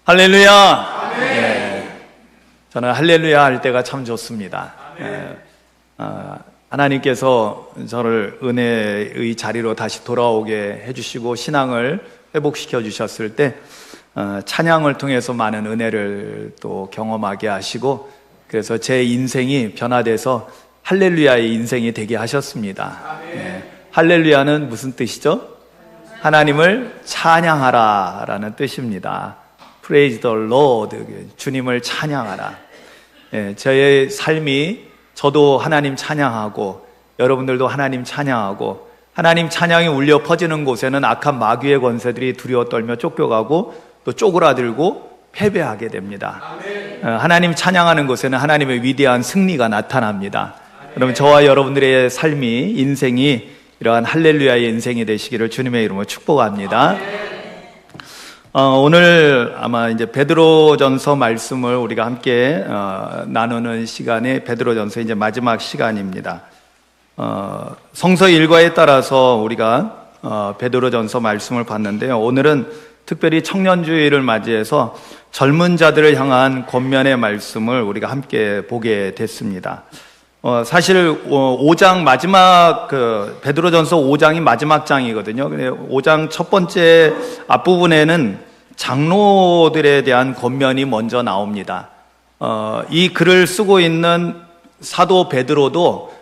할렐루야. 저는 할렐루야 할 때가 참 좋습니다. 하나님께서 저를 은혜의 자리로 다시 돌아오게 해주시고 신앙을 회복시켜 주셨을 때 찬양을 통해서 많은 은혜를 또 경험하게 하시고, 그래서 제 인생이 변화돼서 할렐루야의 인생이 되게 하셨습니다. 할렐루야는 무슨 뜻이죠? 하나님을 찬양하라 라는 뜻입니다. Praise the Lord, 주님을 찬양하라. 저의 삶이, 저도 하나님 찬양하고 여러분들도 하나님 찬양하고, 하나님 찬양이 울려 퍼지는 곳에는 악한 마귀의 권세들이 두려워 떨며 쫓겨가고 또 쪼그라들고 패배하게 됩니다. 하나님 찬양하는 곳에는 하나님의 위대한 승리가 나타납니다. 그럼 저와 여러분들의 삶이, 인생이 이러한 할렐루야의 인생이 되시기를 주님의 이름으로 축복합니다. 오늘 아마 이제 베드로전서 말씀을 우리가 함께 나누는 시간에, 베드로전서 이제 마지막 시간입니다. 성서 일과에 따라서 우리가 베드로전서 말씀을 봤는데요. 오늘은 특별히 청년주의를 맞이해서 젊은 자들을 향한 권면의 말씀을 우리가 함께 보게 됐습니다. 사실 5장 마지막, 베드로전서 5장이 마지막 장이거든요. 근데 5장 첫 번째 앞부분에는 장로들에 대한 권면이 먼저 나옵니다. 이 글을 쓰고 있는 사도 베드로도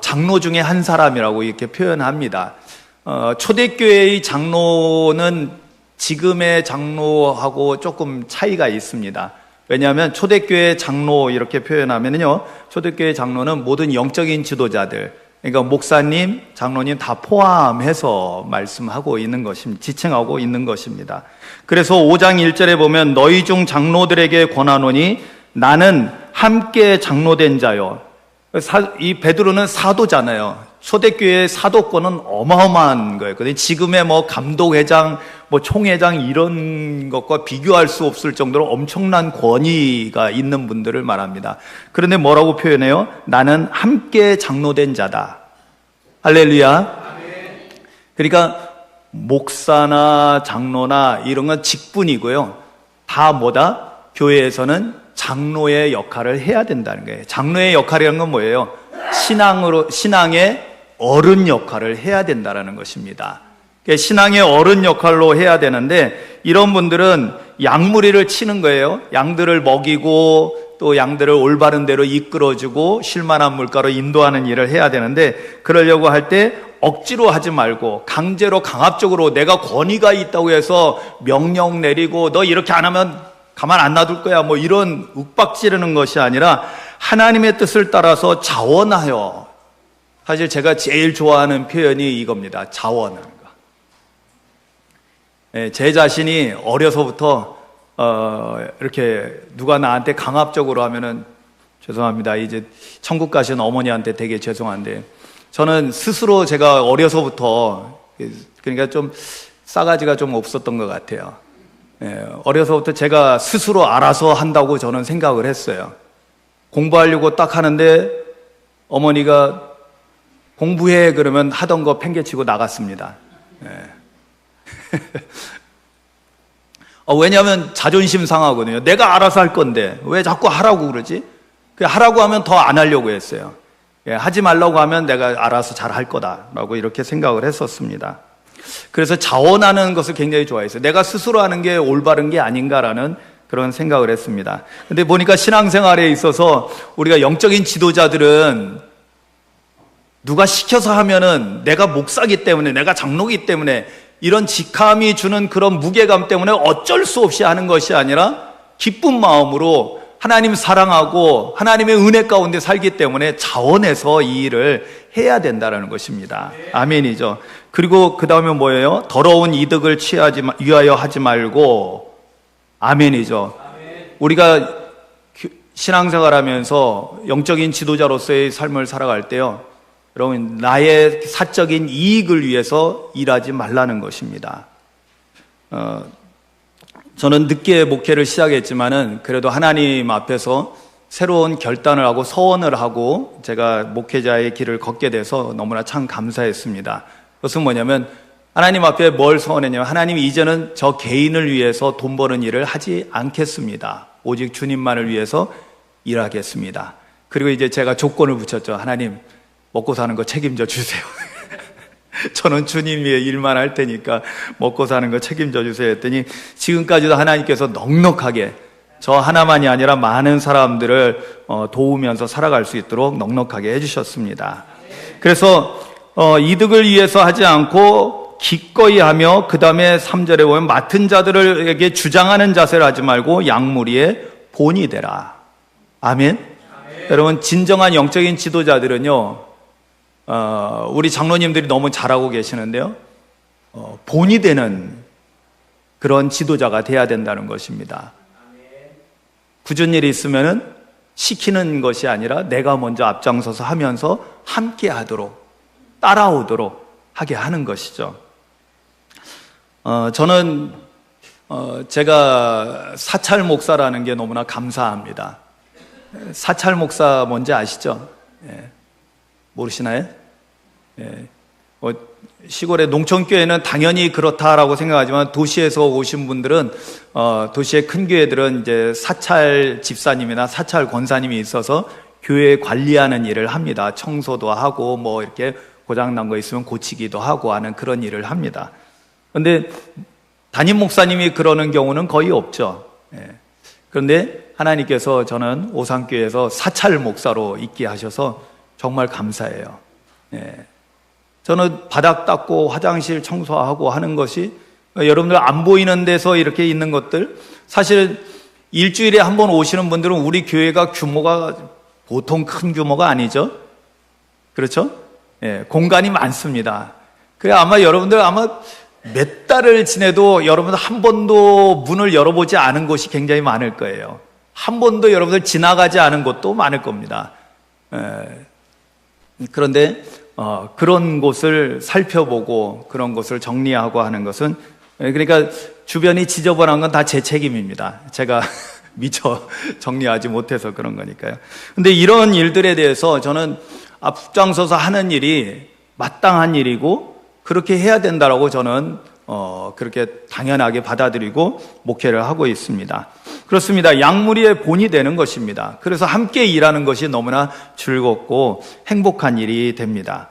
장로 중에 한 사람이라고 이렇게 표현합니다. 초대교회의 장로는 지금의 장로하고 조금 차이가 있습니다. 왜냐하면 초대교회 장로 이렇게 표현하면요, 초대교회 장로는 모든 영적인 지도자들, 그러니까 목사님, 장로님 다 포함해서 말씀하고 있는 것입니다. 지칭하고 있는 것입니다. 그래서 5장 1절에 보면 너희 중 장로들에게 권하노니 나는 함께 장로된 자요. 이 베드로는 사도잖아요. 초대교회의 사도권은 어마어마한 거예요. 지금의 뭐 감독회장, 뭐 총회장 이런 것과 비교할 수 없을 정도로 엄청난 권위가 있는 분들을 말합니다. 그런데 뭐라고 표현해요? 나는 함께 장로된 자다. 할렐루야. 그러니까 목사나 장로나 이런 건 직분이고요. 다 뭐다? 교회에서는 장로의 역할을 해야 된다는 거예요. 장로의 역할이라는 건 뭐예요? 신앙의 어른 역할을 해야 된다는 것입니다. 신앙의 어른 역할로 해야 되는데, 이런 분들은 양무리를 치는 거예요. 양들을 먹이고 또 양들을 올바른 대로 이끌어주고 쉴만한 물가로 인도하는 일을 해야 되는데, 그러려고 할 때 억지로 하지 말고 강제로 강압적으로 내가 권위가 있다고 해서 명령 내리고 너 이렇게 안 하면 가만 안 놔둘 거야 뭐 이런 윽박지르는 것이 아니라 하나님의 뜻을 따라서 자원하여, 사실 제가 제일 좋아하는 표현이 이겁니다. 자원하는 거. 제 자신이 어려서부터 이렇게 누가 나한테 강압적으로 하면은 죄송합니다. 이제 천국 가신 어머니한테 되게 죄송한데, 저는 스스로 제가 어려서부터, 그러니까 좀 싸가지가 좀 없었던 것 같아요. 어려서부터 제가 스스로 알아서 한다고 저는 생각을 했어요. 공부하려고 딱 하는데 어머니가 공부해 그러면 하던 거 팽개치고 나갔습니다. 왜냐하면 자존심 상하거든요. 내가 알아서 할 건데 왜 자꾸 하라고 그러지? 하라고 하면 더 안 하려고 했어요. 하지 말라고 하면 내가 알아서 잘 할 거다라고 이렇게 생각을 했었습니다. 그래서 자원하는 것을 굉장히 좋아했어요. 내가 스스로 하는 게 올바른 게 아닌가라는 그런 생각을 했습니다. 근데 보니까 신앙생활에 있어서 우리가 영적인 지도자들은 누가 시켜서 하면은 내가 목사기 때문에, 내가 장로기 때문에, 이런 직함이 주는 그런 무게감 때문에 어쩔 수 없이 하는 것이 아니라 기쁜 마음으로 하나님 사랑하고 하나님의 은혜 가운데 살기 때문에 자원해서 이 일을 해야 된다는 것입니다. 아멘이죠. 그리고 그 다음에 뭐예요? 더러운 이득을 위하여 하지 말고, 아멘이죠. 우리가 신앙생활하면서 영적인 지도자로서의 삶을 살아갈 때요, 여러분, 나의 사적인 이익을 위해서 일하지 말라는 것입니다. 저는 늦게 목회를 시작했지만은 그래도 하나님 앞에서 새로운 결단을 하고 서원을 하고 제가 목회자의 길을 걷게 돼서 너무나 참 감사했습니다. 그것은 뭐냐면 하나님 앞에 뭘 서원했냐면, 하나님 이제는 저 개인을 위해서 돈 버는 일을 하지 않겠습니다. 오직 주님만을 위해서 일하겠습니다. 그리고 이제 제가 조건을 붙였죠. 하나님, 먹고 사는 거 책임져 주세요. 저는 주님 위해 일만 할 테니까 먹고 사는 거 책임져 주세요 했더니, 지금까지도 하나님께서 넉넉하게 저 하나만이 아니라 많은 사람들을 도우면서 살아갈 수 있도록 넉넉하게 해주셨습니다. 그래서 이득을 위해서 하지 않고 기꺼이 하며, 그 다음에 3절에 보면 맡은 자들에게 주장하는 자세를 하지 말고 양무리의 본이 되라. 아멘. 여러분, 진정한 영적인 지도자들은요, 우리 장로님들이 너무 잘하고 계시는데요, 본이 되는 그런 지도자가 돼야 된다는 것입니다. 굳은 일이 있으면은 시키는 것이 아니라 내가 먼저 앞장서서 하면서 함께 하도록, 따라오도록 하게 하는 것이죠. 저는 제가 사찰 목사라는 게 너무나 감사합니다. 사찰 목사 뭔지 아시죠? 예. 모르시나요? 예. 시골의 농촌교회는 당연히 그렇다라고 생각하지만, 도시에서 오신 분들은 도시의 큰 교회들은 이제 사찰 집사님이나 사찰 권사님이 있어서 교회 관리하는 일을 합니다. 청소도 하고 뭐 이렇게 고장난 거 있으면 고치기도 하고 하는 그런 일을 합니다. 그런데 담임 목사님이 그러는 경우는 거의 없죠. 예. 그런데 하나님께서 저는 오산교회에서 사찰 목사로 있게 하셔서 정말 감사해요. 예. 저는 바닥 닦고 화장실 청소하고 하는 것이, 여러분들 안 보이는 데서 이렇게 있는 것들, 사실 일주일에 한 번 오시는 분들은 우리 교회가 규모가 보통 큰 규모가 아니죠. 그렇죠? 예, 공간이 많습니다. 그래, 아마 여러분들 몇 달을 지내도 여러분들 한 번도 문을 열어보지 않은 곳이 굉장히 많을 거예요. 한 번도 여러분들 지나가지 않은 곳도 많을 겁니다. 그런데 그런 곳을 살펴보고 그런 곳을 정리하고 하는 것은, 그러니까 주변이 지저분한 건 다 제 책임입니다. 제가 미처 정리하지 못해서 그런 거니까요. 근데 이런 일들에 대해서 저는 앞장서서 하는 일이 마땅한 일이고 그렇게 해야 된다라고 저는 그렇게 당연하게 받아들이고 목회를 하고 있습니다. 그렇습니다. 양무리의 본이 되는 것입니다. 그래서 함께 일하는 것이 너무나 즐겁고 행복한 일이 됩니다.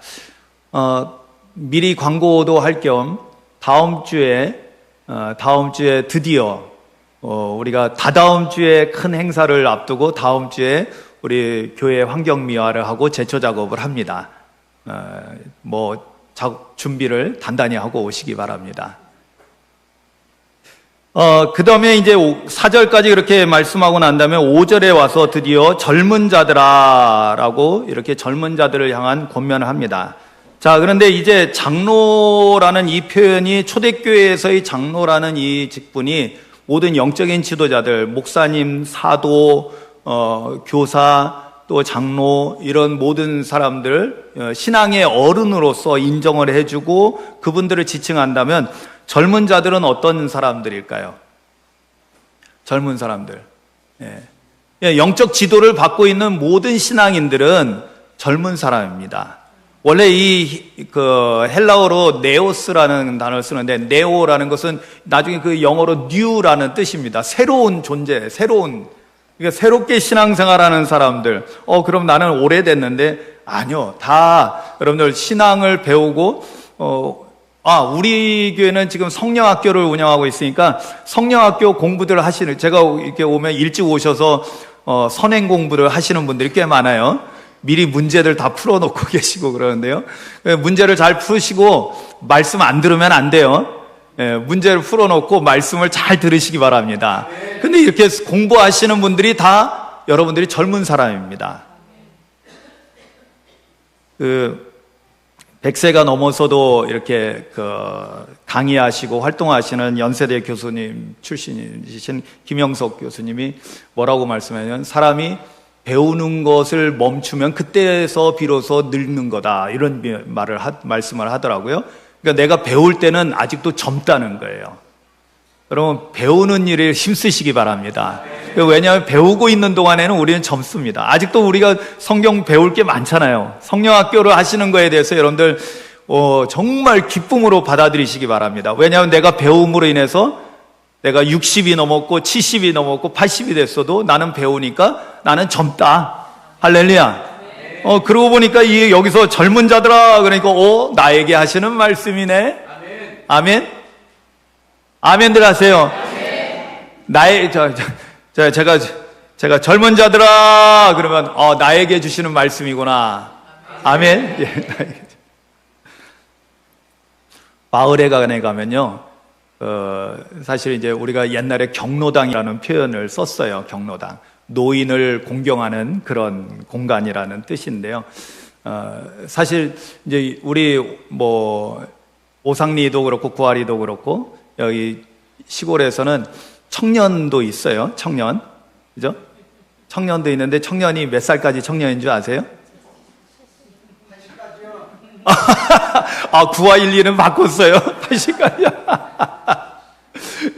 미리 광고도 할 겸 다음 주에 드디어 우리가 다다음 주에 큰 행사를 앞두고 다음 주에 우리 교회 환경미화를 하고 제초 작업을 합니다. 준비를 단단히 하고 오시기 바랍니다. 그 다음에 이제 4절까지 그렇게 말씀하고 난 다음에 5절에 와서 드디어 젊은 자들아 라고 이렇게 젊은 자들을 향한 권면을 합니다. 자, 그런데 이제 장로라는 이 표현이, 초대교회에서의 장로라는 이 직분이 모든 영적인 지도자들, 목사님, 사도, 교사, 또 장로, 이런 모든 사람들, 신앙의 어른으로서 인정을 해주고 그분들을 지칭한다면, 젊은 자들은 어떤 사람들일까요? 젊은 사람들. 영적 지도를 받고 있는 모든 신앙인들은 젊은 사람입니다. 원래 헬라어로 네오스라는 단어를 쓰는데, 네오라는 것은 나중에 그 영어로 new라는 뜻입니다. 새로운 존재, 그러니까 새롭게 신앙생활하는 사람들. 그럼 나는 오래됐는데, 아니요. 다 여러분들 신앙을 배우고, 우리 교회는 지금 성령학교를 운영하고 있으니까 성령학교 공부들을 제가 이렇게 오면 일찍 오셔서 선행 공부를 하시는 분들이 꽤 많아요. 미리 문제들 다 풀어놓고 계시고 그러는데요. 문제를 잘 푸시고 말씀 안 들으면 안 돼요. 문제를 풀어놓고 말씀을 잘 들으시기 바랍니다. 근데 이렇게 공부하시는 분들이 다 여러분들이 젊은 사람입니다. 100세가 넘어서도 이렇게 강의하시고 활동하시는 연세대 교수님 출신이신 김영석 교수님이 뭐라고 말씀하냐면, 사람이 배우는 것을 멈추면 그때에서 비로소 늙는 거다, 이런 말씀을 하더라고요. 그러니까 내가 배울 때는 아직도 젊다는 거예요. 여러분, 배우는 일에 힘쓰시기 바랍니다. 왜냐하면 배우고 있는 동안에는 우리는 젊습니다. 아직도 우리가 성경 배울 게 많잖아요. 성령학교를 하시는 거에 대해서 여러분들 정말 기쁨으로 받아들이시기 바랍니다. 왜냐하면 내가 배움으로 인해서 내가 60이 넘었고 70이 넘었고 80이 됐어도 나는 배우니까 나는 젊다. 할렐루야. 그러고 보니까 여기서 젊은 자들아 그러니까 나에게 하시는 말씀이네. 아멘. 아멘들 하세요. 제가 젊은 자들아 그러면 나에게 주시는 말씀이구나. 아멘. 예. 마을에 가면요, 사실 이제 우리가 옛날에 경로당이라는 표현을 썼어요. 경로당. 노인을 공경하는 그런 공간이라는 뜻인데요. 사실 이제 우리 오상리도 그렇고 구아리도 그렇고 여기 시골에서는 청년도 있어요. 청년. 그죠? 청년도 있는데 청년이 몇 살까지 청년인 줄 아세요? 80까지요. 9212는 바꿨어요. 80까지요.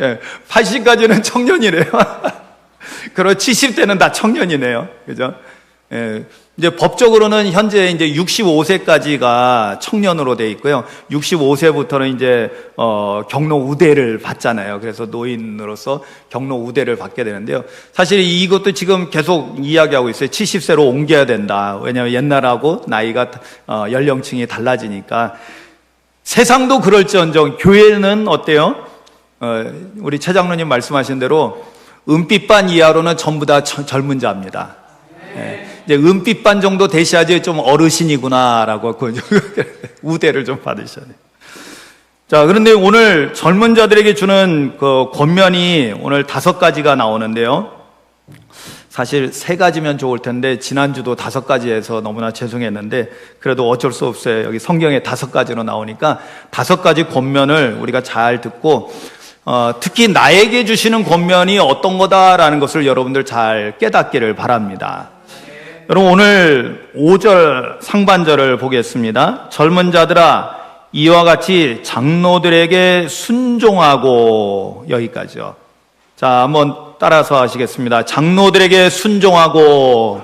예, 80까지는 청년이래요. 그리고 70대는 다 청년이네요. 그죠? 예, 이제 법적으로는 현재 이제 65세까지가 청년으로 돼 있고요. 65세부터는 이제 경로 우대를 받잖아요. 그래서 노인으로서 경로 우대를 받게 되는데요. 사실 이것도 지금 계속 이야기하고 있어요. 70세로 옮겨야 된다. 왜냐하면 옛날하고 나이가 연령층이 달라지니까. 세상도 그럴지언정 교회는 어때요? 우리 최 장로님 말씀하신 대로 은빛반 이하로는 전부 다 젊은 자입니다. 예, 이제 은빛반 정도 되셔야지 좀 어르신이구나라고 우대를 좀 받으셔야 돼요. 자, 그런데 오늘 젊은 자들에게 주는 그 권면이 오늘 5가지가 나오는데요. 사실 3가지면 좋을 텐데 지난주도 5가지에서 너무나 죄송했는데 그래도 어쩔 수 없어요. 여기 성경에 5가지로 나오니까 5가지 권면을 우리가 잘 듣고 특히 나에게 주시는 권면이 어떤 거다라는 것을 여러분들 잘 깨닫기를 바랍니다. 여러분 오늘 5절 상반절을 보겠습니다. 젊은 자들아 이와 같이 장로들에게 순종하고, 여기까지요. 자, 한번 따라서 하시겠습니다. 장로들에게 순종하고.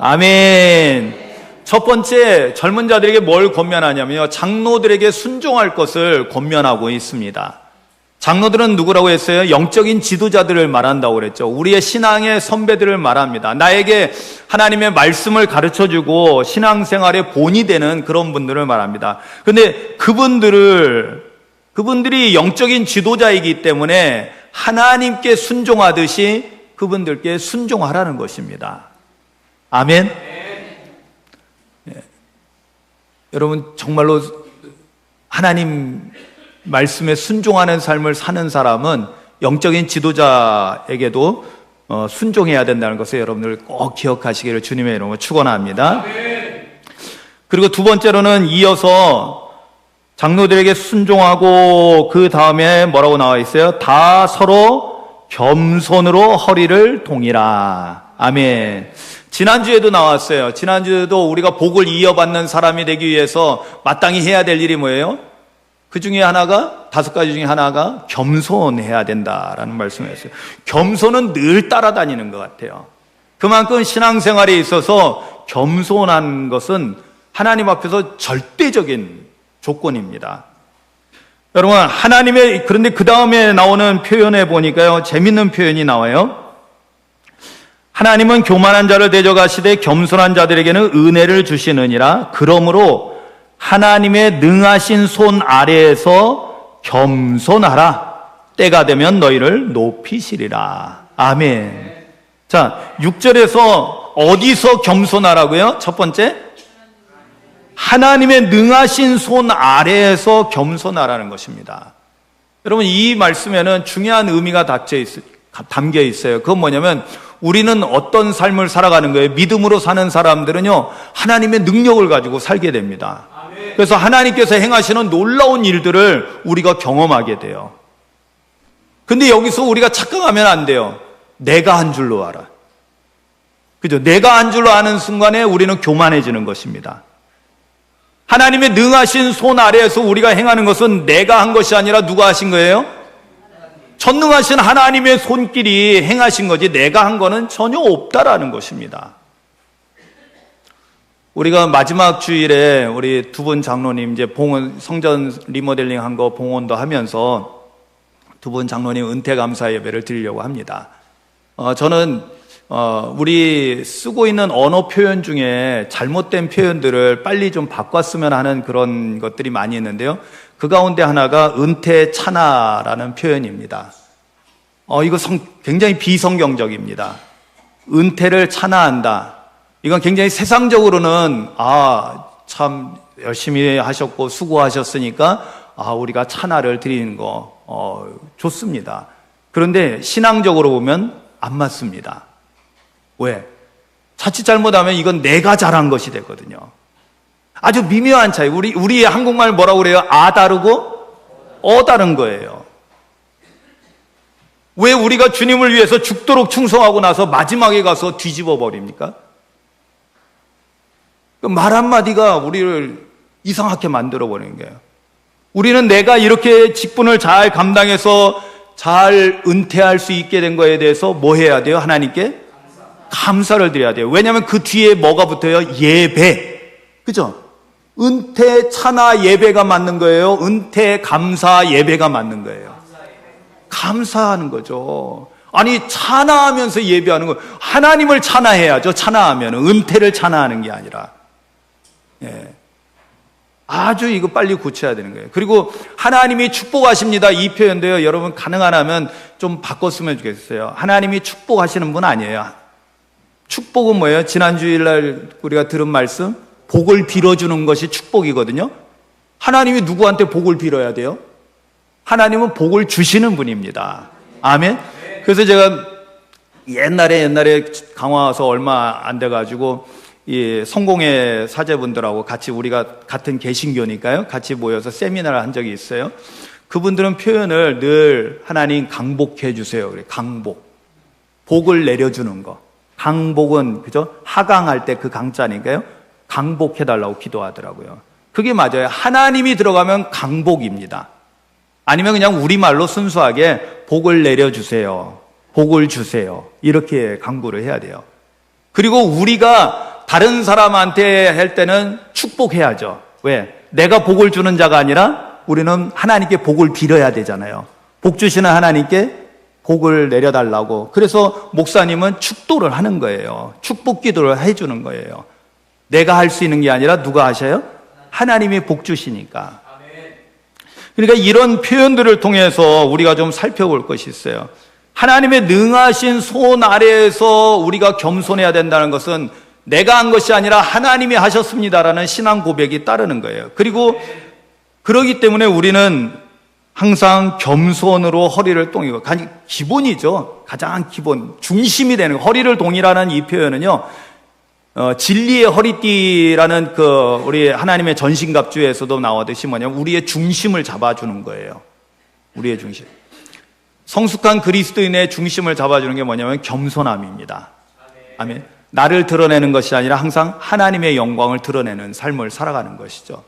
아멘. 첫 번째, 젊은 자들에게 뭘 권면하냐면요, 장로들에게 순종할 것을 권면하고 있습니다. 장로들은 누구라고 했어요? 영적인 지도자들을 말한다고 그랬죠. 우리의 신앙의 선배들을 말합니다. 나에게 하나님의 말씀을 가르쳐주고 신앙생활의 본이 되는 그런 분들을 말합니다. 그런데 그분들이 영적인 지도자이기 때문에 하나님께 순종하듯이 그분들께 순종하라는 것입니다. 아멘. 여러분 정말로 하나님 말씀에 순종하는 삶을 사는 사람은 영적인 지도자에게도 순종해야 된다는 것을 여러분들 꼭 기억하시기를 주님의 이름으로 축원합니다. 그리고 두 번째로는 이어서 장로들에게 순종하고 그 다음에 뭐라고 나와 있어요? 다 서로 겸손으로 허리를 동이라. 아멘. 지난주에도 나왔어요. 지난주에도 우리가 복을 이어받는 사람이 되기 위해서 마땅히 해야 될 일이 뭐예요? 그 중에 하나가, 5가지 중에 하나가 겸손해야 된다라는 말씀이었어요. 겸손은 늘 따라다니는 것 같아요. 그만큼 신앙생활에 있어서 겸손한 것은 하나님 앞에서 절대적인 조건입니다. 여러분, 그런데 그 다음에 나오는 표현에 보니까요, 재밌는 표현이 나와요. 하나님은 교만한 자를 대적하시되 겸손한 자들에게는 은혜를 주시느니라. 그러므로 하나님의 능하신 손 아래에서 겸손하라. 때가 되면 너희를 높이시리라. 아멘. 자, 6절에서 어디서 겸손하라고요? 첫 번째, 하나님의 능하신 손 아래에서 겸손하라는 것입니다. 여러분, 이 말씀에는 중요한 의미가 담겨 있어요. 그건 뭐냐면 우리는 어떤 삶을 살아가는 거예요? 믿음으로 사는 사람들은요, 하나님의 능력을 가지고 살게 됩니다. 그래서 하나님께서 행하시는 놀라운 일들을 우리가 경험하게 돼요. 근데 여기서 우리가 착각하면 안 돼요. 내가 한 줄로 알아. 그죠? 내가 한 줄로 아는 순간에 우리는 교만해지는 것입니다. 하나님의 능하신 손 아래에서 우리가 행하는 것은 내가 한 것이 아니라 누가 하신 거예요? 전능하신 하나님의 손길이 행하신 거지 내가 한 거는 전혀 없다라는 것입니다. 우리가 마지막 주일에 우리 두 분 장로님 이제 봉헌 성전 리모델링 한 거 봉헌도 하면서 두 분 장로님 은퇴 감사 예배를 드리려고 합니다. 저는 우리 쓰고 있는 언어 표현 중에 잘못된 표현들을 빨리 좀 바꿨으면 하는 그런 것들이 많이 있는데요. 그 가운데 하나가 은퇴 차나라는 표현입니다. 이거 굉장히 비성경적입니다. 은퇴를 차나한다. 이건 굉장히 세상적으로는 참 열심히 하셨고 수고하셨으니까 우리가 차나를 드리는 거 좋습니다. 그런데 신앙적으로 보면 안 맞습니다. 왜? 자칫 잘못하면 이건 내가 잘한 것이 되거든요. 아주 미묘한 차이. 우리 한국말 뭐라고 그래요? 다르고 다른 거예요. 왜 우리가 주님을 위해서 죽도록 충성하고 나서 마지막에 가서 뒤집어 버립니까? 말 한마디가 우리를 이상하게 만들어 버리는 거예요. 우리는 내가 이렇게 직분을 잘 감당해서 잘 은퇴할 수 있게 된 거에 대해서 뭐 해야 돼요? 하나님께 감사를 드려야 돼요. 왜냐하면 그 뒤에 뭐가 붙어요? 예배. 그죠? 은퇴 차나 예배가 맞는 거예요? 은퇴 감사 예배가 맞는 거예요? 감사하는 거죠. 아니 찬하하면서 예배하는 거, 하나님을 찬하해야죠. 찬하하면 은퇴를 찬하하는 게 아니라. 아주 이거 빨리 고쳐야 되는 거예요. 그리고 하나님이 축복하십니다 이 표현도요, 여러분 가능하다면 좀 바꿨으면 좋겠어요. 하나님이 축복하시는 분 아니에요. 축복은 뭐예요? 지난 주일날 우리가 들은 말씀, 복을 빌어주는 것이 축복이거든요. 하나님이 누구한테 복을 빌어야 돼요? 하나님은 복을 주시는 분입니다. 아멘. 그래서 제가 옛날에 강화 와서 얼마 안 돼가지고 이 성공회 사제분들하고 같이, 우리가 같은 개신교니까요, 같이 모여서 세미나를 한 적이 있어요. 그분들은 표현을 늘 하나님 강복해 주세요. 그래, 강복. 복을 내려주는 거. 강복은 그죠? 하강할 때 그 강자니까요. 강복해 달라고 기도하더라고요. 그게 맞아요. 하나님이 들어가면 강복입니다. 아니면 그냥 우리말로 순수하게 복을 내려주세요. 복을 주세요. 이렇게 강구를 해야 돼요. 그리고 우리가 다른 사람한테 할 때는 축복해야죠. 왜? 내가 복을 주는 자가 아니라 우리는 하나님께 복을 빌어야 되잖아요. 복 주시는 하나님께 복을 내려달라고. 그래서 목사님은 축도를 하는 거예요. 축복 기도를 해주는 거예요. 내가 할 수 있는 게 아니라 누가 하셔요? 하나님이 복 주시니까. 그러니까 이런 표현들을 통해서 우리가 좀 살펴볼 것이 있어요. 하나님의 능하신 손 아래에서 우리가 겸손해야 된다는 것은 내가 한 것이 아니라 하나님이 하셨습니다라는 신앙 고백이 따르는 거예요. 그리고 그러기 때문에 우리는 항상 겸손으로 허리를 동이고, 기본이죠. 가장 기본, 중심이 되는, 허리를 동이라는 이 표현은요, 진리의 허리띠라는 우리 하나님의 전신갑주에서도 나오듯이 뭐냐면 우리의 중심을 잡아주는 거예요. 우리의 중심. 성숙한 그리스도인의 중심을 잡아주는 게 뭐냐면 겸손함입니다. 아멘. 나를 드러내는 것이 아니라 항상 하나님의 영광을 드러내는 삶을 살아가는 것이죠.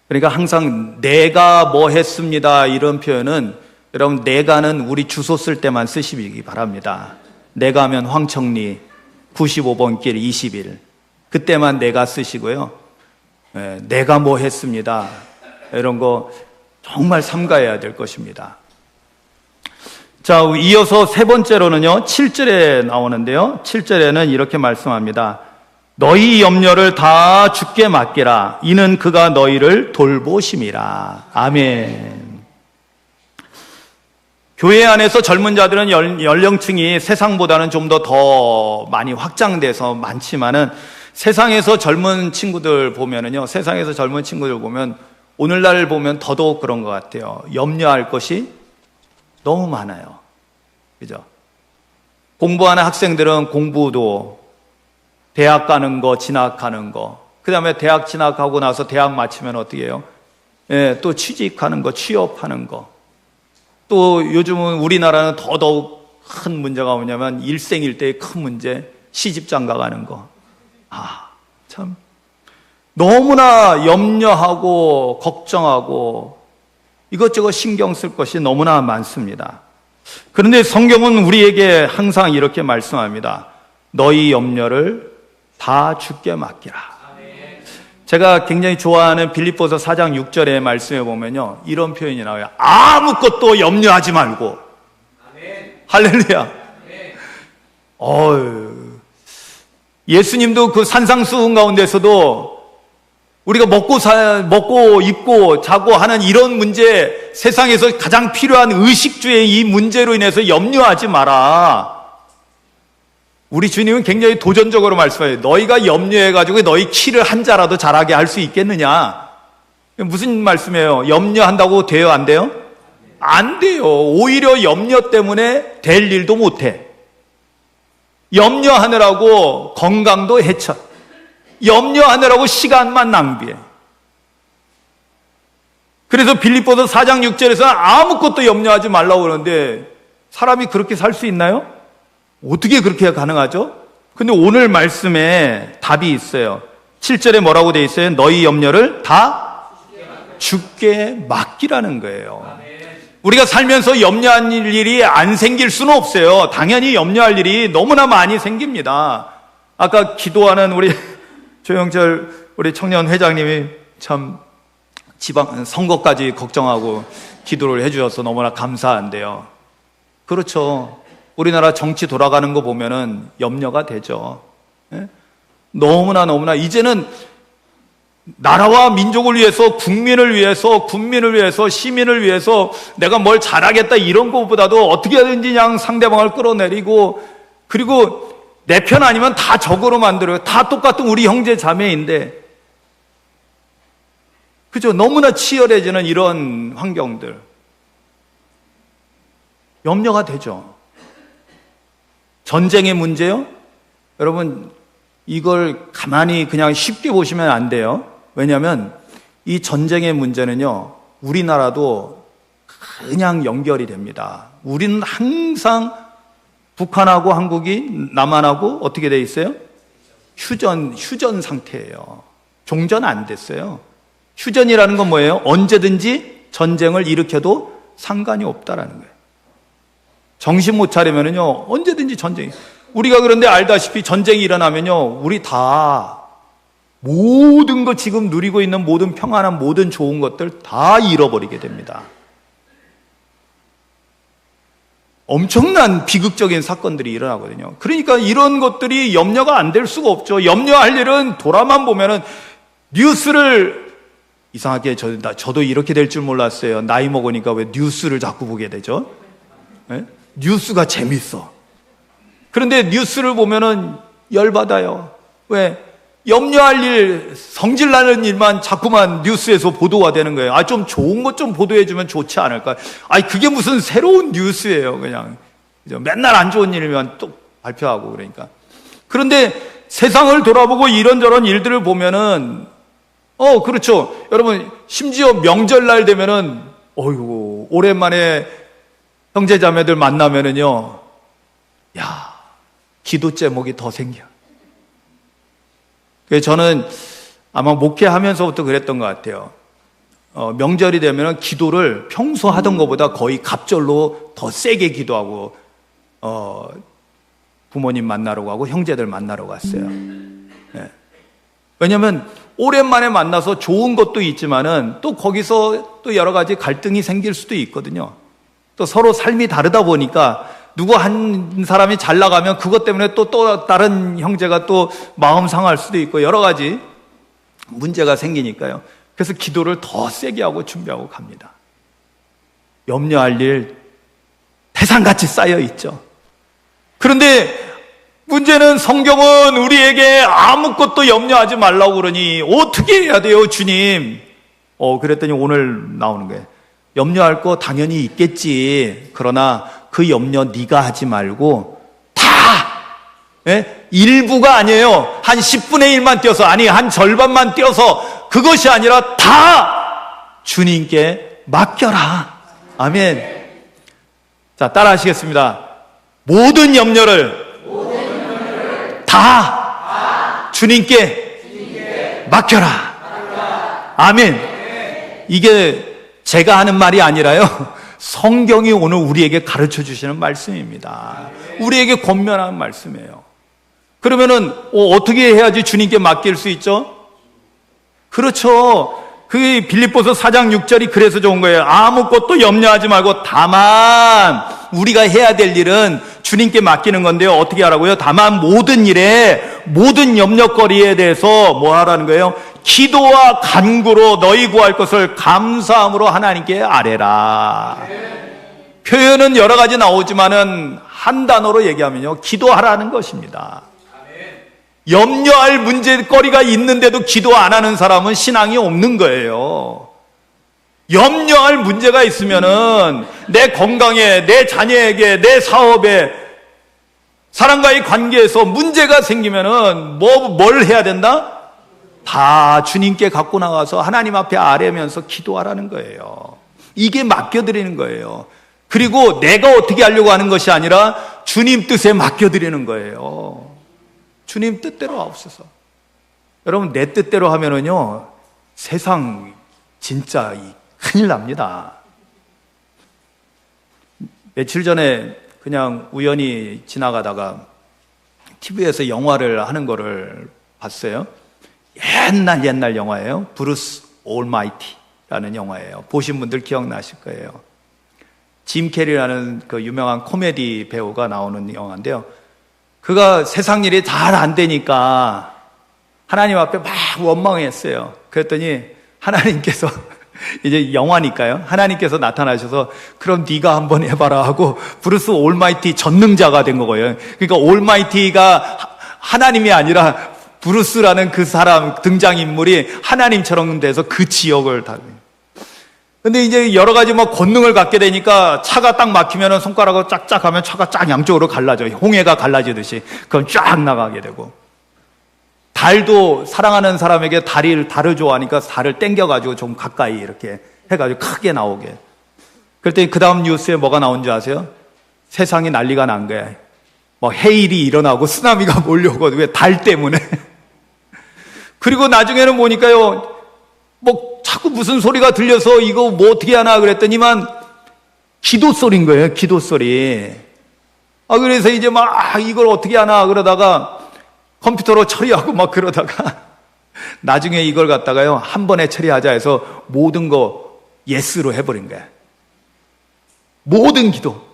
그러니까 항상 내가 뭐 했습니다 이런 표현은, 여러분 내가는 우리 주소 쓸 때만 쓰시기 바랍니다. 내가 하면 황청리 95번 길 20일, 그때만 내가 쓰시고요. 내가 뭐 했습니다 이런 거 정말 삼가해야 될 것입니다. 자, 이어서 세 번째로는요, 7절에 나오는데요, 7절에는 이렇게 말씀합니다. 너희 염려를 다 주께 맡기라. 이는 그가 너희를 돌보심이라. 아멘. 교회 안에서 젊은 자들은 연령층이 세상보다는 좀 더 많이 확장돼서 많지만은, 세상에서 젊은 친구들 보면은요, 세상에서 젊은 친구들 보면 오늘날 보면 더더욱 그런 것 같아요. 염려할 것이 너무 많아요. 그죠? 공부하는 학생들은 공부도, 대학 가는 거, 진학하는 거, 그 다음에 대학 진학하고 나서 대학 마치면 어떻게 해요? 또 취직하는 거, 취업하는 거. 또 요즘은 우리나라는 더더욱 큰 문제가 뭐냐면 일생일대의 큰 문제, 시집장가 가는 거. 참 너무나 염려하고 걱정하고 이것저것 신경 쓸 것이 너무나 많습니다. 그런데 성경은 우리에게 항상 이렇게 말씀합니다. 너희 염려를 다 주께 맡기라. 제가 굉장히 좋아하는 빌립보서 4장 6절의 말씀에 보면요, 이런 표현이 나와요. 아무것도 염려하지 말고. 할렐루야. 예수님도 그 산상수훈 가운데서도 우리가 먹고 입고 자고 하는 이런 문제, 세상에서 가장 필요한 의식주의 이 문제로 인해서 염려하지 마라. 우리 주님은 굉장히 도전적으로 말씀해요. 너희가 염려해가지고 너희 키를 한 자라도 자라게 할 수 있겠느냐? 무슨 말씀이에요? 염려한다고 돼요? 안 돼요? 안 돼요. 오히려 염려 때문에 될 일도 못해. 염려하느라고 건강도 해쳐. 염려하느라고 시간만 낭비해. 그래서 빌립보서 4장 6절에서 아무것도 염려하지 말라고 그러는데 사람이 그렇게 살 수 있나요? 어떻게 그렇게 가능하죠? 근데 오늘 말씀에 답이 있어요. 7절에 뭐라고 돼 있어요? 너희 염려를 다 주께 맡기라는 거예요. 우리가 살면서 염려할 일이 안 생길 수는 없어요. 당연히 염려할 일이 너무나 많이 생깁니다. 아까 기도하는 우리 조영철 우리 청년 회장님이 참 지방 선거까지 걱정하고 기도를 해주셔서 너무나 감사한데요. 그렇죠. 우리나라 정치 돌아가는 거 보면은 염려가 되죠. 너무나 이제는 나라와 민족을 위해서, 국민을 위해서, 시민을 위해서 내가 뭘 잘하겠다 이런 것보다도 어떻게 하든지 그냥 상대방을 끌어내리고, 그리고 내 편 아니면 다 적으로 만들어요. 다 똑같은 우리 형제 자매인데, 그죠? 너무나 치열해지는 이런 환경들, 염려가 되죠. 전쟁의 문제요? 여러분, 이걸 가만히 그냥 쉽게 보시면 안 돼요. 왜냐하면 이 전쟁의 문제는요, 우리나라도 그냥 연결이 됩니다. 우리는 항상 북한하고 한국이 남한하고 어떻게 돼 있어요? 휴전 상태예요. 종전 안 됐어요. 휴전이라는 건 뭐예요? 언제든지 전쟁을 일으켜도 상관이 없다라는 거예요. 정신 못 차리면은요, 언제든지 전쟁이. 우리가 그런데 알다시피 전쟁이 일어나면요, 우리 다 모든 것 지금 누리고 있는 모든 평안한 모든 좋은 것들 다 잃어버리게 됩니다. 엄청난 비극적인 사건들이 일어나거든요. 그러니까 이런 것들이 염려가 안 될 수가 없죠. 염려할 일은 돌아만 보면은 뉴스를 이상하게 저도 이렇게 될 줄 몰랐어요. 나이 먹으니까 왜 뉴스를 자꾸 보게 되죠? 네? 뉴스가 재밌어. 그런데 뉴스를 보면은 열받아요. 왜? 염려할 일, 성질나는 일만 자꾸만 뉴스에서 보도가 되는 거예요. 좀 좋은 것 좀 보도해주면 좋지 않을까? 그게 무슨 새로운 뉴스예요, 그냥. 맨날 안 좋은 일만 또 발표하고 그러니까. 그런데 세상을 돌아보고 이런저런 일들을 보면은, 그렇죠. 여러분, 심지어 명절날 되면은, 어이구, 오랜만에 형제자매들 만나면은요, 기도 제목이 더 생겨. 그래서 저는 아마 목회하면서부터 그랬던 것 같아요. 명절이 되면 기도를 평소 하던 것보다 거의 갑절로 더 세게 기도하고, 부모님 만나러 가고 형제들 만나러 갔어요. 네. 왜냐하면 오랜만에 만나서 좋은 것도 있지만은 또 거기서 또 여러 가지 갈등이 생길 수도 있거든요. 또 서로 삶이 다르다 보니까 누구 한 사람이 잘 나가면 그것 때문에 또 다른 형제가 또 마음 상할 수도 있고 여러 가지 문제가 생기니까요. 그래서 기도를 더 세게 하고 준비하고 갑니다. 염려할 일 태산같이 쌓여 있죠. 그런데 문제는 성경은 우리에게 아무것도 염려하지 말라고 그러니 어떻게 해야 돼요, 주님? 그랬더니 오늘 나오는 거예요. 염려할 거 당연히 있겠지. 그러나 그 염려 네가 하지 말고 다 일부가 아니에요. 한 10분의 1만 띄어서, 한 절반만 띄어서 그것이 아니라 다 주님께 맡겨라. 아멘. 자, 따라 하시겠습니다. 모든 염려를 다 주님께 맡겨라. 아멘. 이게 제가 하는 말이 아니라요, 성경이 오늘 우리에게 가르쳐 주시는 말씀입니다. 우리에게 권면하는 말씀이에요. 그러면은 어떻게 해야지 주님께 맡길 수 있죠? 그렇죠. 그 빌립보서 4장 6절이 그래서 좋은 거예요. 아무것도 염려하지 말고 다만 우리가 해야 될 일은 주님께 맡기는 건데요. 어떻게 하라고요? 다만 모든 일에 모든 염려거리에 대해서 뭐 하라는 거예요? 기도와 간구로 너희 구할 것을 감사함으로 하나님께 아뢰라. 표현은 여러 가지 나오지만은 한 단어로 얘기하면요, 기도하라는 것입니다. 염려할 문제거리가 있는데도 기도 안 하는 사람은 신앙이 없는 거예요. 염려할 문제가 있으면은 내 건강에, 내 자녀에게, 내 사업에, 사람과의 관계에서 문제가 생기면은 뭘 해야 된다? 다 주님께 갖고 나가서 하나님 앞에 아뢰면서 기도하라는 거예요. 이게 맡겨드리는 거예요. 그리고 내가 어떻게 하려고 하는 것이 아니라 주님 뜻에 맡겨드리는 거예요. 주님 뜻대로 하옵소서. 여러분, 내 뜻대로 하면은요, 세상 진짜 큰일 납니다. 며칠 전에 그냥 우연히 지나가다가 TV에서 영화를 하는 거를 봤어요. 옛날 영화예요. 브루스 올마이티라는 영화예요. 보신 분들 기억나실 거예요. 짐 캐리라는 그 유명한 코미디 배우가 나오는 영화인데요. 그가 세상 일이 잘 안 되니까 하나님 앞에 막 원망했어요. 그랬더니 하나님께서 이제 영화니까요. 하나님께서 나타나셔서 그럼 네가 한번 해봐라 하고 브루스 올마이티 전능자가 된 거예요. 그러니까 올마이티가 하나님이 아니라 브루스라는 그 사람 등장인물이 하나님처럼 돼서 그 지역을 다. 근데 이제 여러 가지 뭐 권능을 갖게 되니까 차가 딱 막히면 손가락으로 쫙쫙 하면 차가 쫙 양쪽으로 갈라져요. 홍해가 갈라지듯이. 그럼 쫙 나가게 되고. 달도 사랑하는 사람에게 달을 좋아하니까 달을 땡겨가지고 좀 가까이 이렇게 해가지고 크게 나오게. 그랬더니 그 다음 뉴스에 뭐가 나온 줄 아세요? 세상이 난리가 난 거야. 뭐 해일이 일어나고 쓰나미가 몰려오고. 왜? 달 때문에. 그리고 나중에는 보니까요, 뭐 자꾸 무슨 소리가 들려서 이거 뭐 어떻게 하나 그랬더니만 기도 소리인 거예요. 기도 소리. 그래서 이제 막 이걸 어떻게 하나 그러다가 컴퓨터로 처리하고 막 그러다가 나중에 이걸 갖다가요, 한 번에 처리하자 해서 모든 거 예스로 해버린 거야. 모든 기도.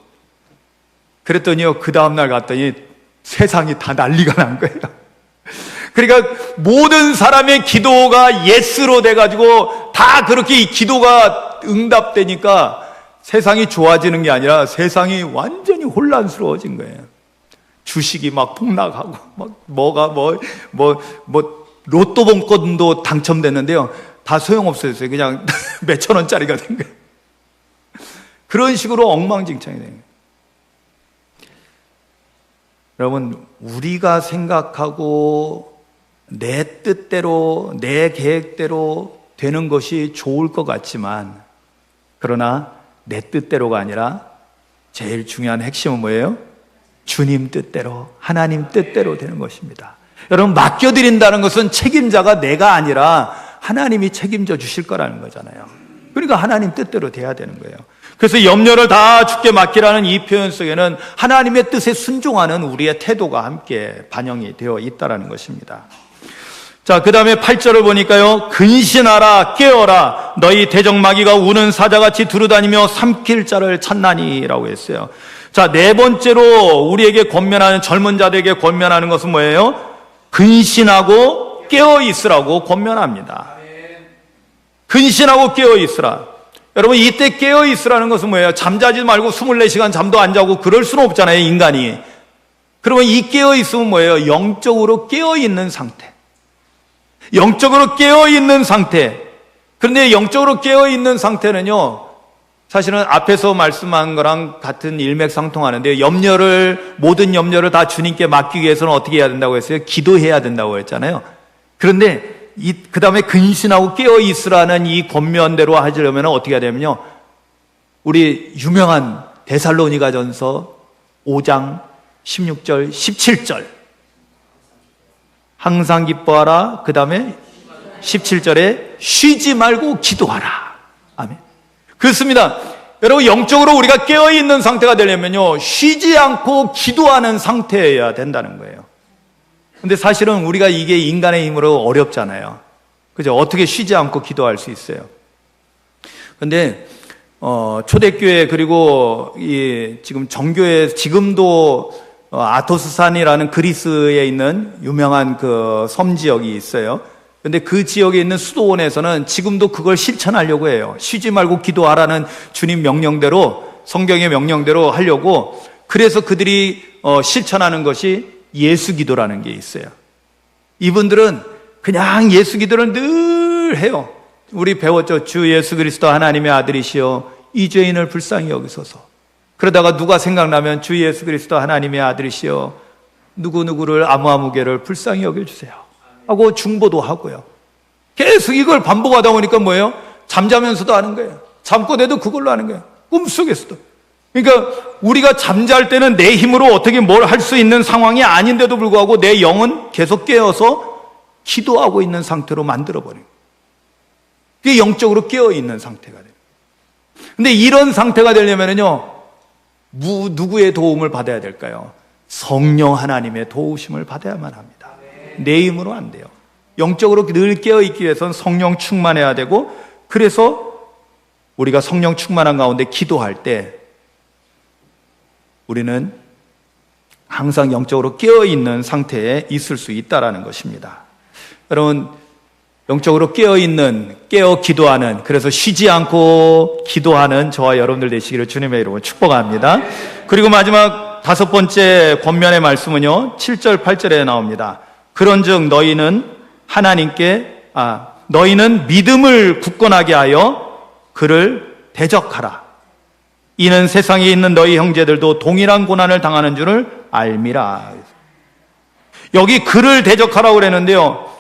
그랬더니요, 그 다음날 갔더니 세상이 다 난리가 난 거예요. 그러니까 모든 사람의 기도가 예스로 돼가지고 다 그렇게 이 기도가 응답되니까 세상이 좋아지는 게 아니라 세상이 완전히 혼란스러워진 거예요. 주식이 막 폭락하고 막 로또 복권도 당첨됐는데요, 다 소용없어졌어요. 그냥 몇천 원짜리가 된 거예요. 그런 식으로 엉망진창이 된 거예요. 여러분, 우리가 생각하고 내 뜻대로, 내 계획대로 되는 것이 좋을 것 같지만, 그러나 내 뜻대로가 아니라 제일 중요한 핵심은 뭐예요? 주님 뜻대로, 하나님 뜻대로 되는 것입니다. 여러분, 맡겨드린다는 것은 책임자가 내가 아니라 하나님이 책임져 주실 거라는 거잖아요. 그러니까 하나님 뜻대로 돼야 되는 거예요. 그래서 염려를 다 주께 맡기라는 이 표현 속에는 하나님의 뜻에 순종하는 우리의 태도가 함께 반영이 되어 있다는 것입니다. 자, 그 다음에 8절을 보니까요, 근신하라, 깨어라, 너희 대적마귀가 우는 사자같이 두루다니며 삼킬 자를 찾나니 라고 했어요. 자, 네 번째로 우리에게 권면하는, 젊은 자들에게 권면하는 것은 뭐예요? 근신하고 깨어있으라고 권면합니다. 근신하고 깨어있으라. 여러분, 이때 깨어있으라는 것은 뭐예요? 잠자지 말고 24시간 잠도 안 자고 그럴 수는 없잖아요, 인간이. 그러면 이 깨어있으면 뭐예요? 영적으로 깨어있는 상태. 영적으로 깨어있는 상태. 그런데 영적으로 깨어있는 상태는요, 사실은 앞에서 말씀한 거랑 같은 일맥상통하는데, 모든 염려를 다 주님께 맡기기 위해서는 어떻게 해야 된다고 했어요? 기도해야 된다고 했잖아요. 그런데 그 다음에 근신하고 깨어있으라는 이 권면대로 하려면 어떻게 해야 되냐면요, 우리 유명한 데살로니가전서 5장 16절 17절 항상 기뻐하라. 그 다음에 17절에 쉬지 말고 기도하라. 아멘. 그렇습니다. 여러분, 영적으로 우리가 깨어있는 상태가 되려면요, 쉬지 않고 기도하는 상태여야 된다는 거예요. 근데 사실은 우리가 이게 인간의 힘으로 어렵잖아요. 그죠? 어떻게 쉬지 않고 기도할 수 있어요? 근데 초대교회 그리고 지금 정교회 지금도 아토스산이라는 그리스에 있는 유명한 그 섬 지역이 있어요. 근데 그 지역에 있는 수도원에서는 지금도 그걸 실천하려고 해요. 쉬지 말고 기도하라는 주님 명령대로, 성경의 명령대로 하려고. 그래서 그들이 실천하는 것이 예수 기도라는 게 있어요. 이분들은 그냥 예수 기도를 늘 해요. 우리 배웠죠. 주 예수 그리스도 하나님의 아들이시여 이 죄인을 불쌍히 여기소서. 그러다가 누가 생각나면 주 예수 그리스도 하나님의 아들이시여 누구누구를 아무개를 불쌍히 여겨주세요 하고 중보도 하고요. 계속 이걸 반복하다 보니까 뭐예요? 잠자면서도 하는 거예요. 잠꼬대도 그걸로 하는 거예요. 꿈속에서도. 그러니까 우리가 잠잘 때는 내 힘으로 어떻게 뭘 할 수 있는 상황이 아닌데도 불구하고 내 영은 계속 깨어서 기도하고 있는 상태로 만들어버려요. 그게 영적으로 깨어있는 상태가 돼요. 근데 이런 상태가 되려면요, 누구의 도움을 받아야 될까요? 성령 하나님의 도우심을 받아야만 합니다. 내 힘으로 안 돼요. 영적으로 늘 깨어있기 위해서는 성령 충만해야 되고, 그래서 우리가 성령 충만한 가운데 기도할 때 우리는 항상 영적으로 깨어있는 상태에 있을 수 있다는 것입니다. 여러분, 영적으로 깨어 기도하는, 그래서 쉬지 않고 기도하는 저와 여러분들 되시기를 주님의 이름으로 축복합니다. 그리고 마지막 5번째 권면의 말씀은요, 7절 8절에 나옵니다. 그런즉 너희는 너희는 믿음을 굳건하게 하여 그를 대적하라. 이는 세상에 있는 너희 형제들도 동일한 고난을 당하는 줄을 알미라. 여기 그를 대적하라고 그랬는데요,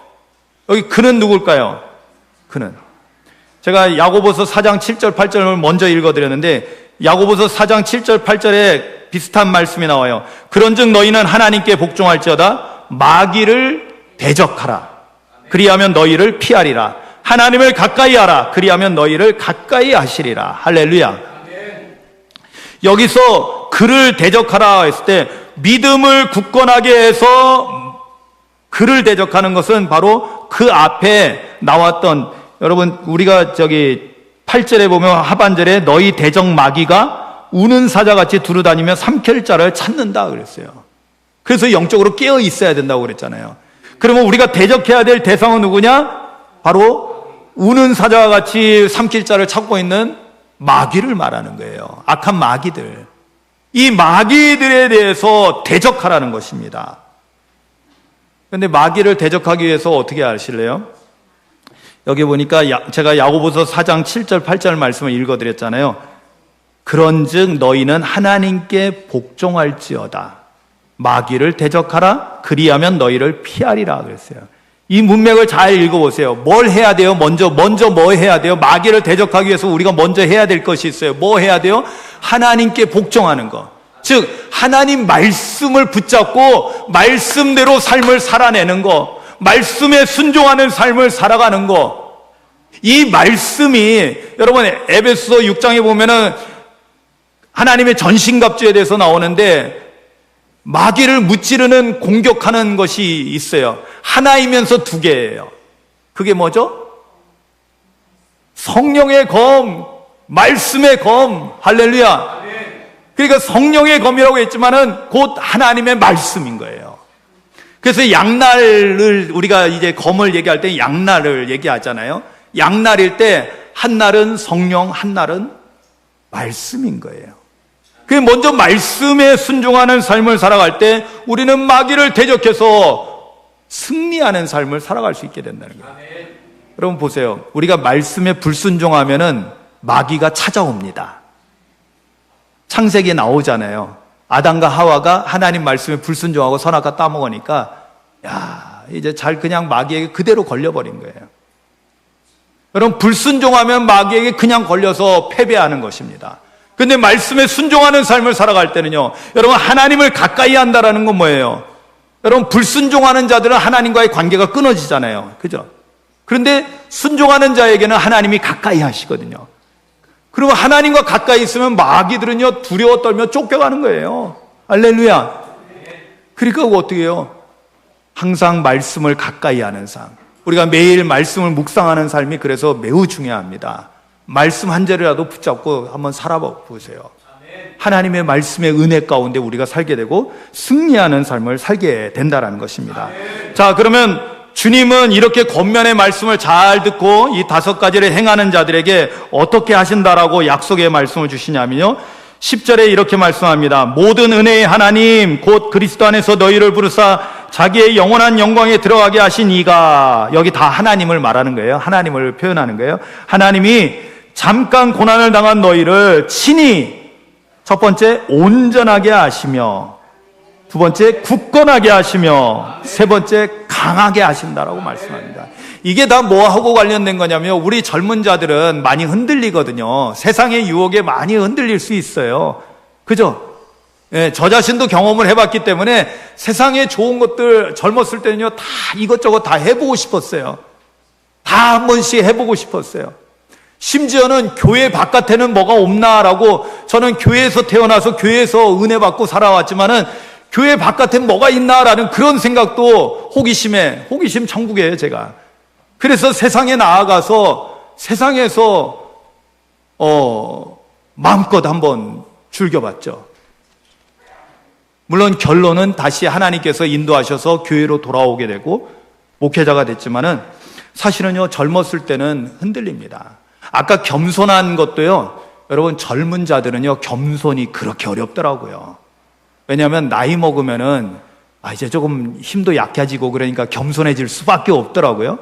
여기 그는 누굴까요? 그는, 제가 야고보서 4장 7절 8절을 먼저 읽어드렸는데, 야고보서 4장 7절 8절에 비슷한 말씀이 나와요. 그런즉 너희는 하나님께 복종할지어다 마귀를 대적하라. 그리하면 너희를 피하리라. 하나님을 가까이 하라. 그리하면 너희를 가까이 하시리라. 할렐루야. 여기서 그를 대적하라 했을 때 믿음을 굳건하게 해서 그를 대적하는 것은 바로 그 앞에 나왔던, 여러분 우리가 8절에 보면 하반절에 너희 대적 마귀가 우는 사자같이 두루다니며 삼킬 자를 찾는다 그랬어요. 그래서 영적으로 깨어 있어야 된다고 그랬잖아요. 그러면 우리가 대적해야 될 대상은 누구냐? 바로 우는 사자와 같이 삼킬 자를 찾고 있는 마귀를 말하는 거예요. 악한 마귀들. 이 마귀들에 대해서 대적하라는 것입니다. 그런데 마귀를 대적하기 위해서 어떻게 하실래요? 여기 보니까 제가 야고보서 4장 7절 8절 말씀을 읽어드렸잖아요. 그런즉 너희는 하나님께 복종할지어다 마귀를 대적하라. 그리하면 너희를 피하리라 그랬어요. 이 문맥을 잘 읽어보세요. 뭘 해야 돼요? 먼저 뭐 해야 돼요? 마귀를 대적하기 위해서 우리가 먼저 해야 될 것이 있어요. 뭐 해야 돼요? 하나님께 복종하는 것. 즉 하나님 말씀을 붙잡고 말씀대로 삶을 살아내는 것, 말씀에 순종하는 삶을 살아가는 것. 이 말씀이, 여러분 에베소서 6장에 보면은 하나님의 전신갑주에 대해서 나오는데 마귀를 무찌르는 공격하는 것이 있어요. 하나이면서 두 개예요. 그게 뭐죠? 성령의 검, 말씀의 검. 할렐루야. 그러니까 성령의 검이라고 했지만은 곧 하나님의 말씀인 거예요. 그래서 양날을, 우리가 이제 검을 얘기할 때 양날을 얘기하잖아요. 양날일 때 한 날은 성령, 한 날은 말씀인 거예요. 그 먼저 말씀에 순종하는 삶을 살아갈 때 우리는 마귀를 대적해서 승리하는 삶을 살아갈 수 있게 된다는 거예요. 여러분 보세요. 우리가 말씀에 불순종하면은 마귀가 찾아옵니다. 창세기에 나오잖아요. 아담과 하와가 하나님 말씀에 불순종하고 선악과 따먹으니까 이제 그냥 마귀에게 그대로 걸려버린 거예요. 여러분 불순종하면 마귀에게 그냥 걸려서 패배하는 것입니다. 근데 말씀에 순종하는 삶을 살아갈 때는요, 여러분 하나님을 가까이 한다라는 건 뭐예요? 여러분 불순종하는 자들은 하나님과의 관계가 끊어지잖아요. 그죠? 그런데 순종하는 자에게는 하나님이 가까이 하시거든요. 그리고 하나님과 가까이 있으면 마귀들은요 두려워 떨며 쫓겨가는 거예요. 할렐루야. 그러니까 어떻게 해요? 항상 말씀을 가까이 하는 삶. 우리가 매일 말씀을 묵상하는 삶이 그래서 매우 중요합니다. 말씀 한 절이라도 붙잡고 한번 살아보세요. 하나님의 말씀의 은혜 가운데 우리가 살게 되고 승리하는 삶을 살게 된다는 것입니다. 자, 그러면 주님은 이렇게 권면의 말씀을 잘 듣고 이 5가지를 행하는 자들에게 어떻게 하신다라고 약속의 말씀을 주시냐면요, 10절에 이렇게 말씀합니다. 모든 은혜의 하나님 곧 그리스도 안에서 너희를 부르사 자기의 영원한 영광에 들어가게 하신 이가, 여기 다 하나님을 말하는 거예요. 하나님을 표현하는 거예요. 하나님이 잠깐 고난을 당한 너희를 친히 첫 번째 온전하게 하시며, 두 번째 굳건하게 하시며, 세 번째 강하게 하신다라고 말씀합니다. 이게 다 뭐하고 관련된 거냐면, 우리 젊은 자들은 많이 흔들리거든요. 세상의 유혹에 많이 흔들릴 수 있어요. 그죠? 예, 저 자신도 경험을 해봤기 때문에 세상에 좋은 것들 젊었을 때는요, 다 이것저것 다 해보고 싶었어요. 다 한 번씩 해보고 싶었어요. 심지어는 교회 바깥에는 뭐가 없나라고, 저는 교회에서 태어나서 교회에서 은혜 받고 살아왔지만은 교회 바깥엔 뭐가 있나라는 그런 생각도 호기심 천국이에요, 제가. 그래서 세상에 나아가서 세상에서 마음껏 한번 즐겨봤죠. 물론 결론은 다시 하나님께서 인도하셔서 교회로 돌아오게 되고 목회자가 됐지만은 사실은요, 젊었을 때는 흔들립니다. 아까 겸손한 것도요, 여러분 젊은 자들은요, 겸손이 그렇게 어렵더라고요. 왜냐하면 나이 먹으면은 이제 조금 힘도 약해지고 그러니까 겸손해질 수밖에 없더라고요.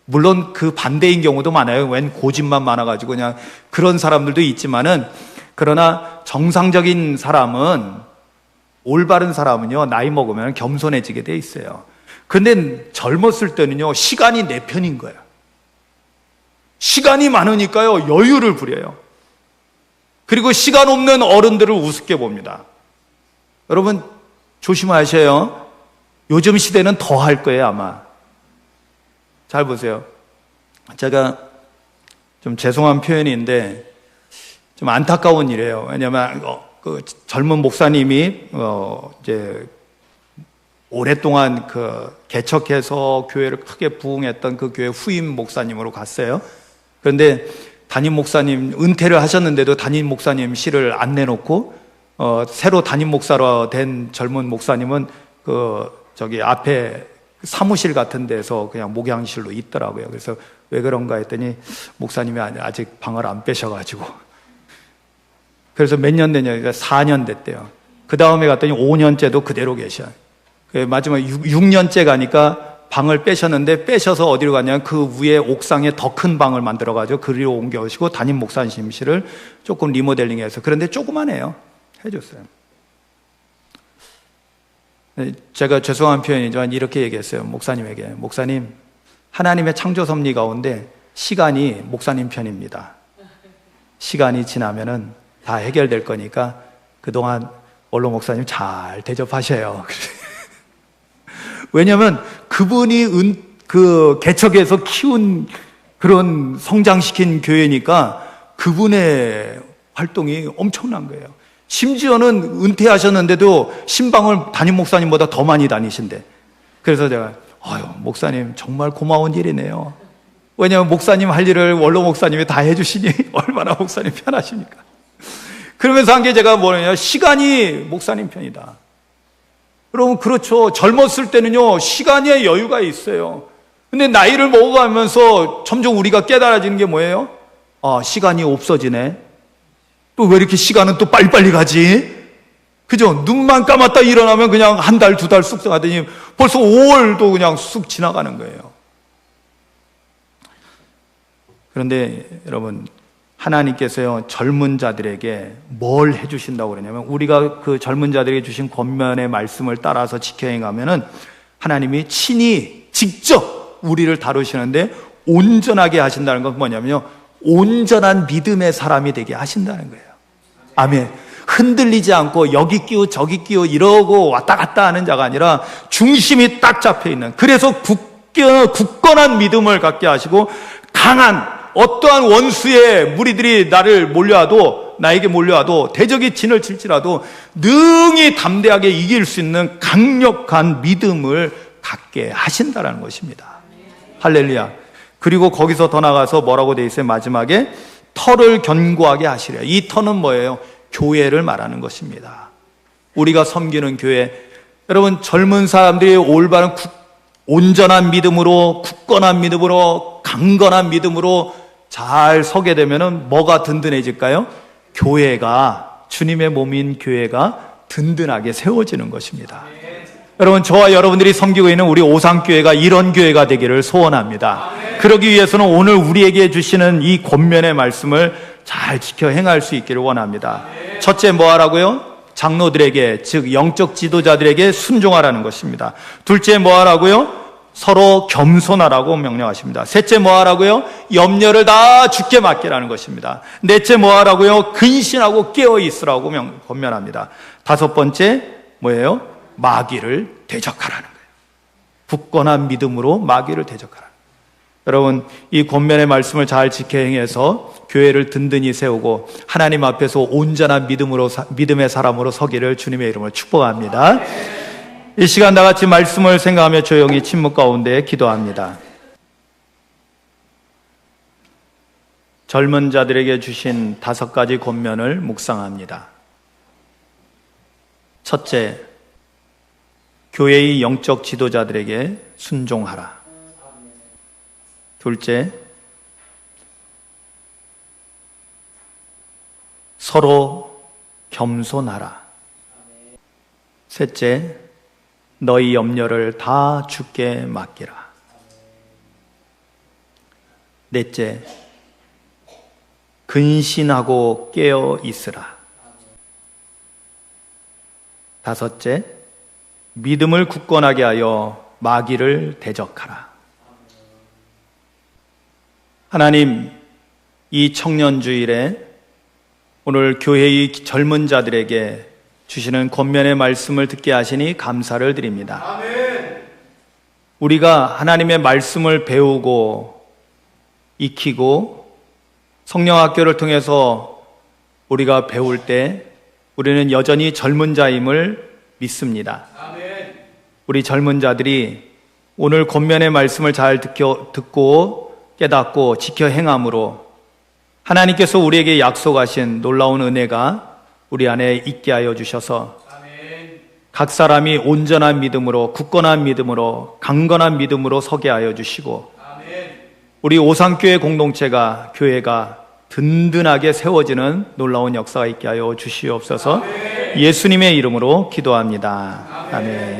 물론 그 반대인 경우도 많아요. 웬 고집만 많아가지고 그냥 그런 사람들도 있지만은, 그러나 정상적인 사람은, 올바른 사람은요, 나이 먹으면 겸손해지게 돼 있어요. 근데 젊었을 때는요, 시간이 내 편인 거예요. 시간이 많으니까요, 여유를 부려요. 그리고 시간 없는 어른들을 우습게 봅니다. 여러분 조심하셔요. 요즘 시대는 더 할 거예요, 아마. 잘 보세요. 제가 좀 죄송한 표현인데 좀 안타까운 일이에요. 왜냐하면 그 젊은 목사님이 이제 오랫동안 개척해서 교회를 크게 부흥했던 그 교회 후임 목사님으로 갔어요. 그런데 담임 목사님 은퇴를 하셨는데도 담임 목사님 실을 안 내놓고 새로 담임 목사로 된 젊은 목사님은 저기 앞에 사무실 같은 데서 그냥 목양실로 있더라고요. 그래서 왜 그런가 했더니 목사님이 아직 방을 안 빼셔가지고, 그래서 몇 년 됐냐, 4년 됐대요. 그 다음에 갔더니 5년째도 그대로 계셔. 마지막 6년째 가니까 방을 빼셨는데, 빼셔서 어디로 갔냐면 그 위에 옥상에 더 큰 방을 만들어가지고 그리로 옮겨오시고 담임 목사님실을 조금 리모델링해서, 그런데 조그만해요. 해줬어요. 제가 죄송한 표현이지만 이렇게 얘기했어요. 목사님에게. 목사님, 하나님의 창조 섭리 가운데 시간이 목사님 편입니다. 시간이 지나면은 다 해결될 거니까 그동안 원로 목사님 잘 대접하셔요. 왜냐하면 그분이 개척해서 키운 그런 성장시킨 교회니까 그분의 활동이 엄청난 거예요. 심지어는 은퇴하셨는데도 신방을 담임 목사님보다 더 많이 다니신대. 그래서 제가 목사님 정말 고마운 일이네요. 왜냐하면 목사님 할 일을 원로 목사님이 다 해주시니 얼마나 목사님 편하십니까? 그러면서 한 게 제가 뭐냐면, 시간이 목사님 편이다. 여러분 그렇죠. 젊었을 때는요, 시간에 여유가 있어요. 근데 나이를 먹어가면서 점점 우리가 깨달아지는 게 뭐예요? 시간이 없어지네. 또 왜 이렇게 시간은 또 빨리빨리 가지? 그죠? 눈만 감았다 일어나면 그냥 한 달, 두 달 쑥 가더니 벌써 5월도 그냥 쑥 지나가는 거예요. 그런데 여러분, 하나님께서요, 젊은 자들에게 뭘 해주신다고 그러냐면, 우리가 그 젊은 자들에게 주신 권면의 말씀을 따라서 지켜 행하면은 하나님이 친히 직접 우리를 다루시는데 온전하게 하신다는 건 뭐냐면요, 온전한 믿음의 사람이 되게 하신다는 거예요. 아멘. 흔들리지 않고 여기 끼우 저기 끼우 이러고 왔다 갔다 하는 자가 아니라 중심이 딱 잡혀 있는, 그래서 굳건한 믿음을 갖게 하시고, 강한 어떠한 원수의 무리들이 나에게 몰려와도 대적이 진을 칠지라도 능히 담대하게 이길 수 있는 강력한 믿음을 갖게 하신다라는 것입니다. 할렐루야. 그리고 거기서 더 나가서 뭐라고 돼 있어요? 마지막에 터를 견고하게 하시려. 이 터는 뭐예요? 교회를 말하는 것입니다. 우리가 섬기는 교회. 여러분, 젊은 사람들이 올바른 온전한 믿음으로, 굳건한 믿음으로, 강건한 믿음으로 잘 서게 되면은 뭐가 든든해질까요? 교회가, 주님의 몸인 교회가 든든하게 세워지는 것입니다. 여러분, 저와 여러분들이 섬기고 있는 우리 오상교회가 이런 교회가 되기를 소원합니다. 그러기 위해서는 오늘 우리에게 주시는 이 권면의 말씀을 잘 지켜 행할 수 있기를 원합니다. 첫째 뭐 하라고요? 장로들에게, 즉 영적 지도자들에게 순종하라는 것입니다. 둘째 뭐 하라고요? 서로 겸손하라고 명령하십니다. 셋째 뭐 하라고요? 염려를 다 주께 맡기라는 것입니다. 넷째 뭐 하라고요? 근신하고 깨어 있으라고 권면합니다. 다섯 번째 뭐예요? 마귀를 대적하라는 거예요. 굳건한 믿음으로 마귀를 대적하라. 여러분, 이 권면의 말씀을 잘 지켜 행해서 교회를 든든히 세우고 하나님 앞에서 온전한 믿음의 사람으로 서기를 주님의 이름으로 축복합니다. 이 시간 나같이 말씀을 생각하며 조용히 침묵 가운데 기도합니다. 젊은 자들에게 주신 5가지 권면을 묵상합니다. 첫째, 교회의 영적 지도자들에게 순종하라. 둘째, 서로 겸손하라. 셋째, 너희 염려를 다 주께 맡기라. 넷째, 근신하고 깨어 있으라. 다섯째, 믿음을 굳건하게 하여 마귀를 대적하라. 하나님, 이 청년주일에 오늘 교회의 젊은 자들에게 주시는 권면의 말씀을 듣게 하시니 감사를 드립니다. 아멘. 우리가 하나님의 말씀을 배우고 익히고 성령학교를 통해서 우리가 배울 때 우리는 여전히 젊은 자임을 믿습니다. 아멘. 우리 젊은 자들이 오늘 권면의 말씀을 잘 듣고 깨닫고 지켜 행함으로 하나님께서 우리에게 약속하신 놀라운 은혜가 우리 안에 있게 하여 주셔서 각 사람이 온전한 믿음으로, 굳건한 믿음으로, 강건한 믿음으로 서게 하여 주시고 우리 오상교회 공동체가, 교회가 든든하게 세워지는 놀라운 역사가 있게 하여 주시옵소서. 예수님의 이름으로 기도합니다. 아멘.